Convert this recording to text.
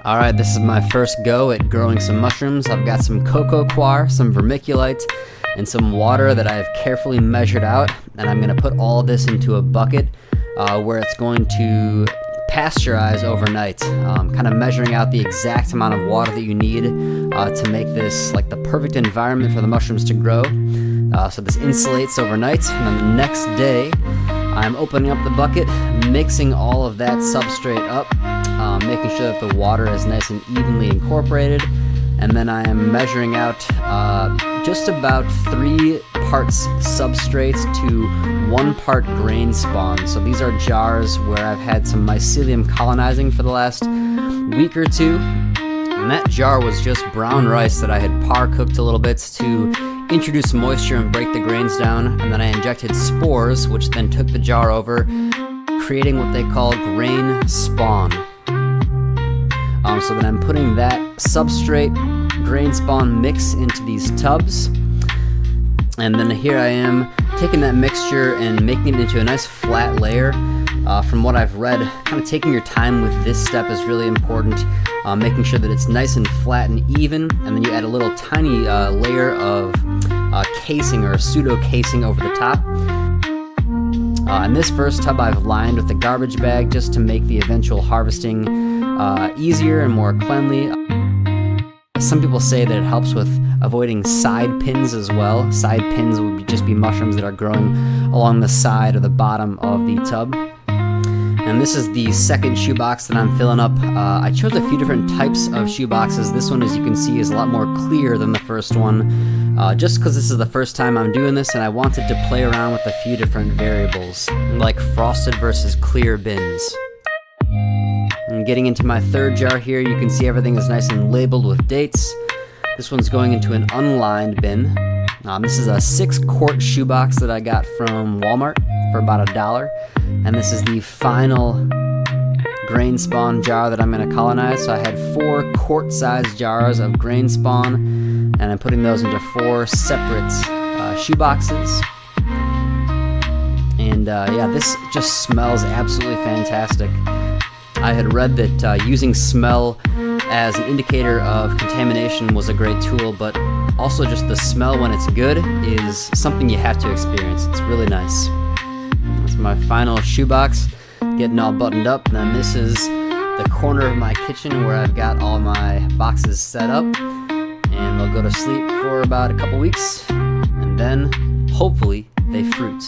Alright, this is my first go at growing some mushrooms. I've got some cocoa coir, some vermiculite, and some water that I've carefully measured out, and I'm going to put all of this into a bucket where it's going to pasteurize overnight, kind of measuring out the exact amount of water that you need to make this like the perfect environment for the mushrooms to grow. So this insulates overnight, and then the next day I'm opening up the bucket, mixing all of that substrate up, making sure that the water is nice and evenly incorporated, and then I am measuring out just about 3 parts substrate to 1 part grain spawn. So these are jars where I've had some mycelium colonizing for the last week or two, and that jar was just brown rice that I had par cooked a little bit to introduce moisture and break the grains down, and then I injected spores, which then took the jar over, creating what they call grain spawn. So then I'm putting that substrate grain spawn mix into these tubs, and then here I am taking that mixture and making it into a nice flat layer. From what I've read, kind of taking your time with this step is really important, making sure that it's nice and flat and even, and then you add a little tiny layer of casing or pseudo casing over the top. And this first tub I've lined with a garbage bag just to make the eventual harvesting easier and more cleanly. Some people say that it helps with avoiding side pins as well. Side pins would just be mushrooms that are growing along the side or the bottom of the tub. And this is the second shoebox that I'm filling up. I chose a few different types of shoeboxes. This one, as you can see, is a lot more clear than the first one, just because this is the first time I'm doing this and I wanted to play around with a few different variables, like frosted versus clear bins. And getting into my third jar here, you can see everything is nice and labeled with dates. This one's going into an unlined bin. This is a 6-quart shoebox that I got from Walmart for about $1. And this is the final grain spawn jar that I'm going to colonize. So I had 4 quart-sized jars of grain spawn, and I'm putting those into 4 separate shoeboxes. And yeah, this just smells absolutely fantastic. I had read that using smell as an indicator of contamination was a great tool, but also just the smell when it's good is something you have to experience. It's really nice. That's my final shoebox, getting all buttoned up. And then this is the corner of my kitchen where I've got all my boxes set up, and they'll go to sleep for about a couple weeks, and then hopefully they fruit.